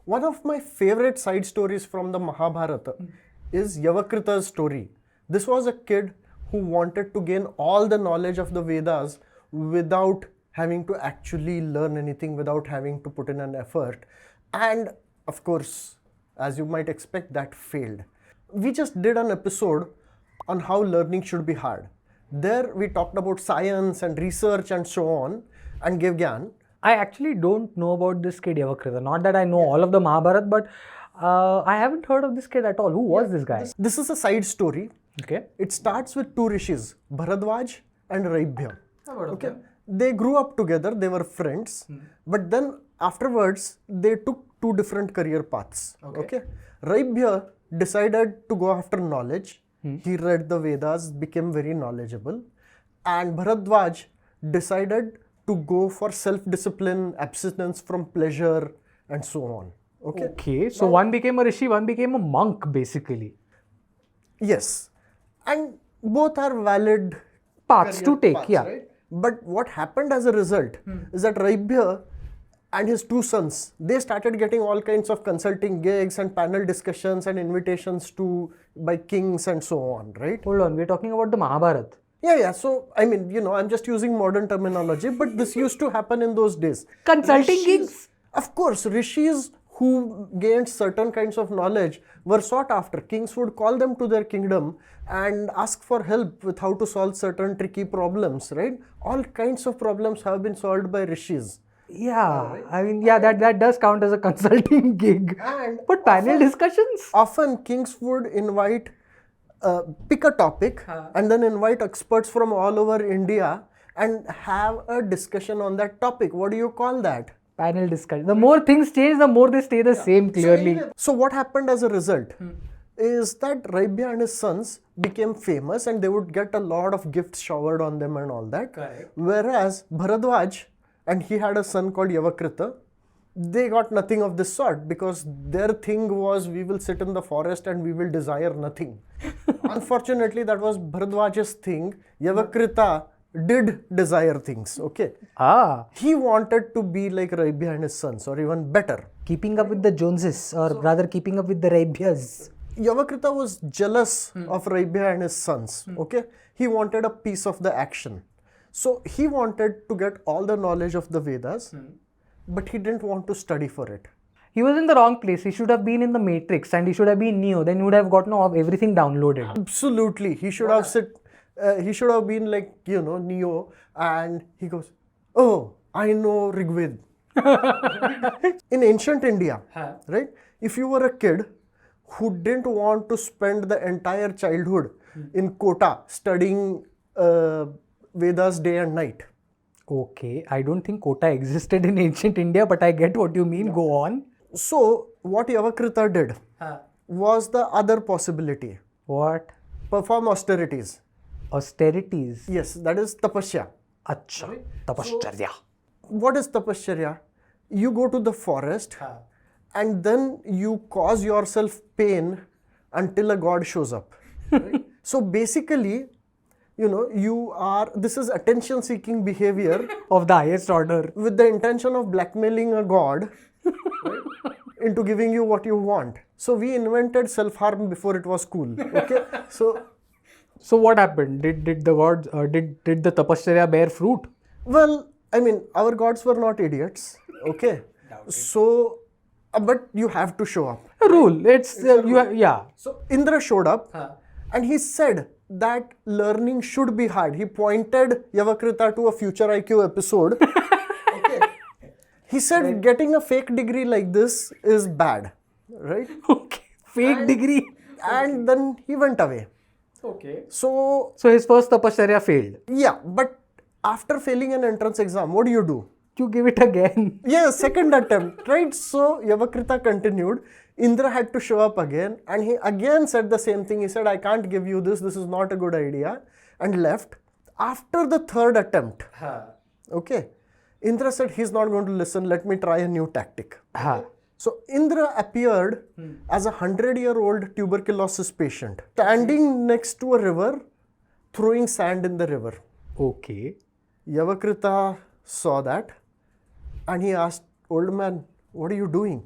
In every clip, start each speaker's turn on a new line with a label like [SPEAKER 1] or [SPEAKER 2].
[SPEAKER 1] One of my favorite side stories from the Mahabharata is Yavakrita's story. This was a kid who wanted to gain all the knowledge of the Vedas without having to actually learn anything, without having to put in an effort. And of course, as you might expect, that failed. We just did an episode on how learning should be hard. There we talked about science and research and so on and gave gyan.
[SPEAKER 2] I actually don't know about this kid Yavakrita. Not that I know all of the Mahabharat, but I haven't heard of this kid at all. Who was this guy?
[SPEAKER 1] This is a side story.
[SPEAKER 2] Okay.
[SPEAKER 1] It starts with two rishis, Bharadwaj and Raibhya. Okay. They grew up together, they were friends, but then afterwards they took two different career paths. Okay. Raibhya decided to go after knowledge. He read the Vedas, became very knowledgeable, and Bharadwaj decided to go for self-discipline, abstinence from pleasure, and so on.
[SPEAKER 2] Okay. So one became a rishi, one became a monk, basically.
[SPEAKER 1] Yes, and both are valid
[SPEAKER 2] Paths to take,
[SPEAKER 1] paths,
[SPEAKER 2] yeah.
[SPEAKER 1] right? But what happened as a result is that Raibhya and his two sons, they started getting all kinds of consulting gigs and panel discussions and invitations by kings and so on, right?
[SPEAKER 2] Hold on, we're talking about the Mahabharat.
[SPEAKER 1] Yeah. So, I mean, I'm just using modern terminology, but this used to happen in those days.
[SPEAKER 2] Consulting gigs?
[SPEAKER 1] Of course, rishis who gained certain kinds of knowledge were sought after. Kings would call them to their kingdom and ask for help with how to solve certain tricky problems, right? All kinds of problems have been solved by rishis.
[SPEAKER 2] Yeah, I mean, yeah, that does count as a consulting gig.
[SPEAKER 1] And
[SPEAKER 2] But panel discussions?
[SPEAKER 1] often kings would invite, pick a topic and then invite experts from all over India and have a discussion on that topic. What do you call that?
[SPEAKER 2] Panel discussion. The more things change, the more they stay the same, clearly.
[SPEAKER 1] So what happened as a result is that Raibhya and his sons became famous and they would get a lot of gifts showered on them and all that.
[SPEAKER 2] Correct.
[SPEAKER 1] Whereas Bharadwaj, and he had a son called Yavakrita, they got nothing of this sort because their thing was we will sit in the forest and we will desire nothing. Unfortunately, that was Bharadwaj's thing. Yavakrita did desire things, okay? He wanted to be like Raibhya and his sons, or even better.
[SPEAKER 2] Keeping up with the Joneses, or rather keeping up with the Raibhyas.
[SPEAKER 1] Yavakrita was jealous of Raibhya and his sons, okay? He wanted a piece of the action. So he wanted to get all the knowledge of the Vedas, but he didn't want to study for it.
[SPEAKER 2] He was in the wrong place. He should have been in the Matrix and he should have been Neo. Then he would have gotten everything downloaded.
[SPEAKER 1] Absolutely. He should have been like, Neo, and he goes, oh, I know Rigved. In ancient India, right? If you were a kid who didn't want to spend the entire childhood in Kota studying Vedas day and night.
[SPEAKER 2] Okay, I don't think Kota existed in ancient India, but I get what you mean. Go on.
[SPEAKER 1] So, what Yavakrita did was the other possibility.
[SPEAKER 2] What?
[SPEAKER 1] Perform austerities.
[SPEAKER 2] Austerities.
[SPEAKER 1] Yes, that is tapasya.
[SPEAKER 2] Acha. Tapashcharya.
[SPEAKER 1] What is tapasya? You go to the forest and then you cause yourself pain until a god shows up. Right? So basically, this is attention seeking behavior
[SPEAKER 2] Of the highest order.
[SPEAKER 1] with the intention of blackmailing a god into giving you what you want. So we invented self-harm before it was cool. Okay,
[SPEAKER 2] So what happened? Did the gods did the tapasya bear fruit?
[SPEAKER 1] well, I mean, our gods were not idiots. Okay, so but you have to show up.
[SPEAKER 2] A rule. It's yeah.
[SPEAKER 1] So Indra showed up and he said that learning should be hard. He pointed Yavakrita to a futureiq episode. Okay. He said getting a fake degree like this is bad, right?
[SPEAKER 2] Okay. Fake degree.
[SPEAKER 1] And then he went away.
[SPEAKER 2] Okay.
[SPEAKER 1] So
[SPEAKER 2] his first tapasya failed.
[SPEAKER 1] yeah, but after failing an entrance exam, what do?
[SPEAKER 2] You give it again.
[SPEAKER 1] Yeah, second attempt, right? So Yavakrita continued. Indra had to show up again and he again said the same thing. He said, I can't give you this is not a good idea, and left. After the third attempt, okay, Indra said he's not going to listen, let me try a new tactic. So Indra appeared as a 100-year-old tuberculosis patient, standing next to a river, throwing sand in the river.
[SPEAKER 2] Okay.
[SPEAKER 1] Yavakrita saw that and he asked, old man, what are you doing?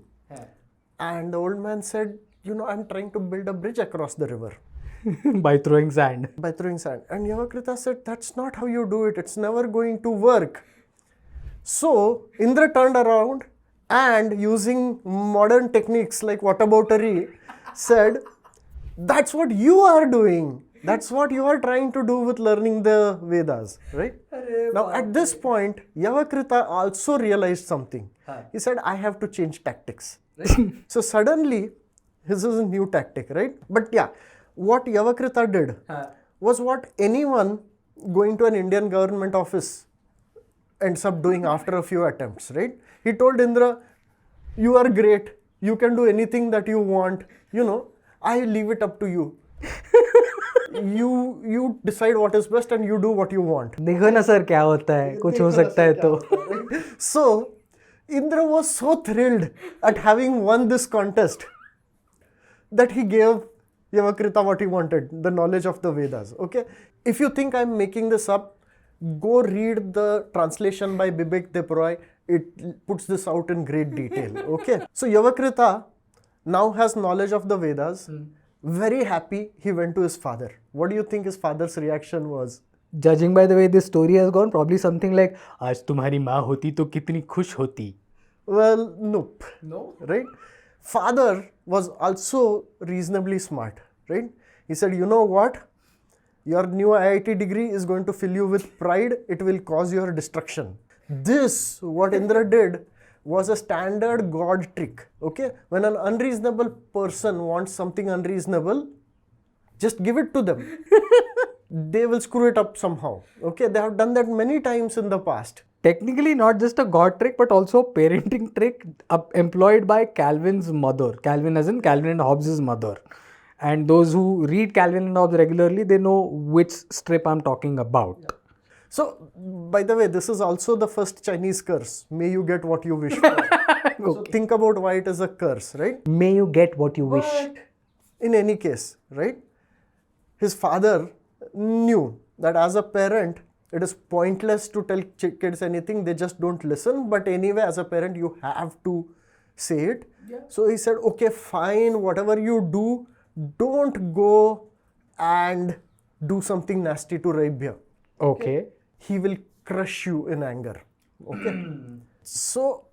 [SPEAKER 1] And the old man said, I'm trying to build a bridge across the river
[SPEAKER 2] By throwing sand.
[SPEAKER 1] by throwing sand. And Yavakrita said, that's not how you do it. It's never going to work. So Indra turned around and using modern techniques like whataboutery said, that's what you are doing. That's what you are trying to do with learning the Vedas, right? Now at this point, Yavakrita also realized something. He said, I have to change tactics. So suddenly, this is a new tactic, right? But yeah, what Yavakrita did was what anyone going to an Indian government office ends up doing after a few attempts, right? He told Indra, you are great. You can do anything that you want. I leave it up to you. You decide what is best and you do what you want.
[SPEAKER 2] देखो ना sir क्या होता है, कुछ हो सकता है तो.
[SPEAKER 1] So, Indra was so thrilled at having won this contest that he gave Yavakrita what he wanted, the knowledge of the Vedas. Okay? If you think I'm making this up, go read the translation by Bibek Deproy. It puts this out in great detail. Okay? So, Yavakrita now has knowledge of the Vedas. Very happy, he went to his father. What do you think his father's reaction was?
[SPEAKER 2] Judging by the way this story has gone, probably something like, आज तुम्हारी माँ होती तो कितनी खुश होती.
[SPEAKER 1] Well, nope.
[SPEAKER 2] No?
[SPEAKER 1] Right? Father was also reasonably smart. Right? He said, you know what? Your new IIT degree is going to fill you with pride. It will cause your destruction. This, what Indra did, was a standard God trick. Okay? When an unreasonable person wants something unreasonable, just give it to them. They will screw it up somehow. Okay? They have done that many times in the past.
[SPEAKER 2] Technically not just a God trick but also a parenting trick employed by Calvin's mother. Calvin as in Calvin and Hobbes' mother. And those who read Calvin and Hobbes regularly, they know which strip I'm talking about.
[SPEAKER 1] Yeah. So, by the way, this is also the first Chinese curse. May you get what you wish for. Okay. So think about why it is a curse, right?
[SPEAKER 2] May you get what you wish.
[SPEAKER 1] But in any case, right? His father knew that as a parent, it is pointless to tell kids anything. They just don't listen. But anyway, as a parent, you have to say it. Yeah. So he said, okay, fine, whatever you do, don't go and do something nasty to Raibhya.
[SPEAKER 2] Okay.
[SPEAKER 1] He will crush you in anger. Okay. So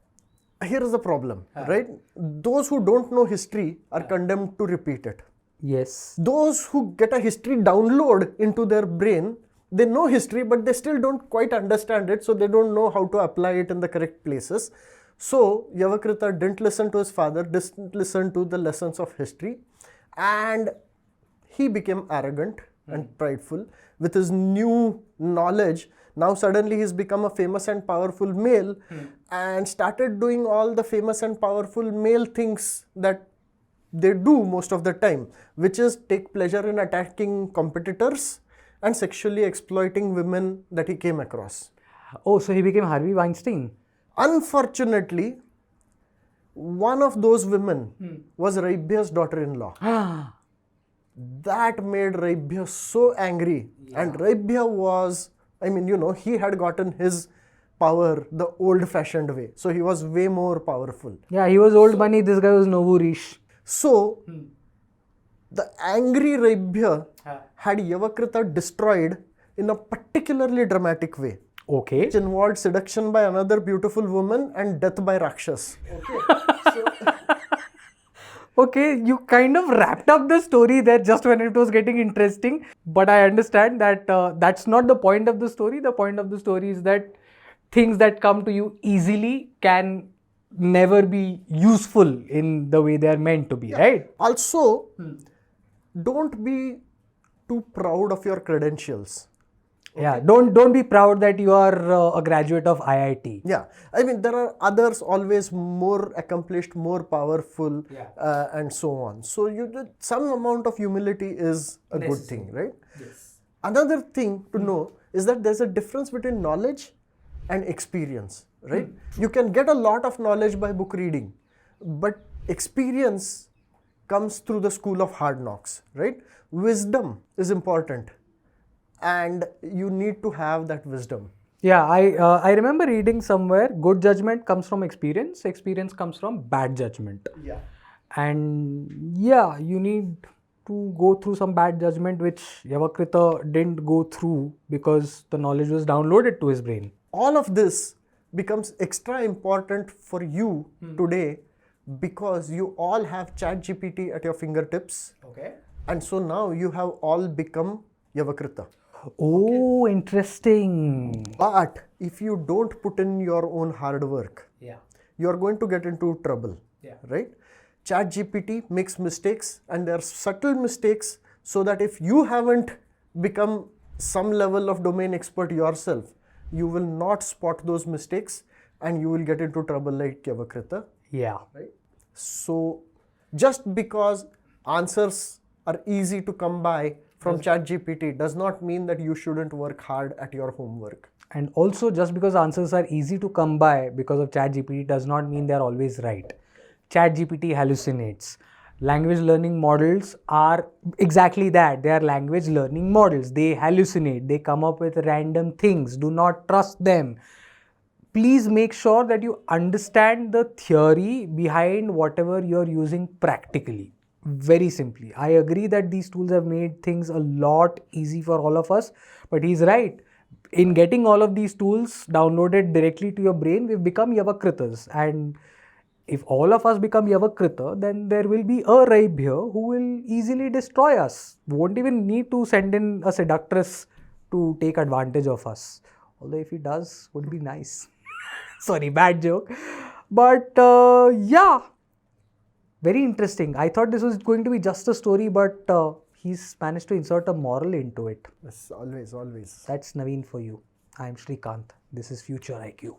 [SPEAKER 1] here is the problem, right? Those who don't know history are condemned to repeat it.
[SPEAKER 2] Yes.
[SPEAKER 1] Those who get a history download into their brain, they know history, but they still don't quite understand it, so they don't know how to apply it in the correct places. So Yavakrita didn't listen to his father, didn't listen to the lessons of history, and he became arrogant and prideful. With his new knowledge, now suddenly he's become a famous and powerful male and started doing all the famous and powerful male things that they do most of the time, which is take pleasure in attacking competitors and sexually exploiting women that he came across.
[SPEAKER 2] Oh, so he became Harvey Weinstein.
[SPEAKER 1] Unfortunately, one of those women was Raibhya's daughter-in-law. That made Raibhya so angry. Yeah. And Raibhya was, he had gotten his power the old-fashioned way. So he was way more powerful.
[SPEAKER 2] Yeah, he was old money. This guy was Novurish.
[SPEAKER 1] So, the angry Raibhya had Yavakrita destroyed in a particularly dramatic way.
[SPEAKER 2] Okay.
[SPEAKER 1] Which involved seduction by another beautiful woman and death by Rakshas. Okay.
[SPEAKER 2] Okay, you kind of wrapped up the story there just when it was getting interesting. But I understand that that's not the point of the story. The point of the story is that things that come to you easily can never be useful in the way they are meant to be, right?
[SPEAKER 1] Also, don't be too proud of your credentials.
[SPEAKER 2] Okay. Yeah, don't be proud that you are a graduate of IIT.
[SPEAKER 1] Yeah, there are others always more accomplished, more powerful, and so on. So some amount of humility is a good thing, right? Yes. Another thing to know is that there's a difference between knowledge and experience, right? You can get a lot of knowledge by book reading, but experience comes through the school of hard knocks, right? Wisdom is important. And you need to have that wisdom.
[SPEAKER 2] Yeah, I remember reading somewhere, good judgment comes from experience comes from bad judgment.
[SPEAKER 1] Yeah.
[SPEAKER 2] And yeah, you need to go through some bad judgment, which Yavakrita didn't go through because the knowledge was downloaded to his brain.
[SPEAKER 1] All of this becomes extra important for you today because you all have ChatGPT at your fingertips.
[SPEAKER 2] Okay.
[SPEAKER 1] And so now you have all become Yavakrita.
[SPEAKER 2] Oh, interesting.
[SPEAKER 1] But if you don't put in your own hard work,
[SPEAKER 2] Yeah.
[SPEAKER 1] you're going to get into trouble.
[SPEAKER 2] Yeah.
[SPEAKER 1] Right? ChatGPT makes mistakes, and they're subtle mistakes, so that if you haven't become some level of domain expert yourself, you will not spot those mistakes and you will get into trouble like Yavakrita.
[SPEAKER 2] Yeah.
[SPEAKER 1] Right? So just because answers are easy to come by from ChatGPT does not mean that you shouldn't work hard at your homework.
[SPEAKER 2] And also, just because answers are easy to come by because of ChatGPT does not mean they're always right. ChatGPT hallucinates. Language learning models are exactly that. They are language learning models. They hallucinate. They come up with random things. Do not trust them. Please make sure that you understand the theory behind whatever you're using practically. Very simply. I agree that these tools have made things a lot easy for all of us, but he's right. In getting all of these tools downloaded directly to your brain, we've become Yavakritas. And if all of us become Yavakrita, then there will be a Raib here who will easily destroy us. We won't even need to send in a seductress to take advantage of us. Although if he does, would be nice. Sorry, bad joke. But yeah, very interesting. I thought this was going to be just a story, but he's managed to insert a moral into it.
[SPEAKER 1] Yes, always, always.
[SPEAKER 2] That's Naveen for you. I'm Shrikant. This is Future IQ.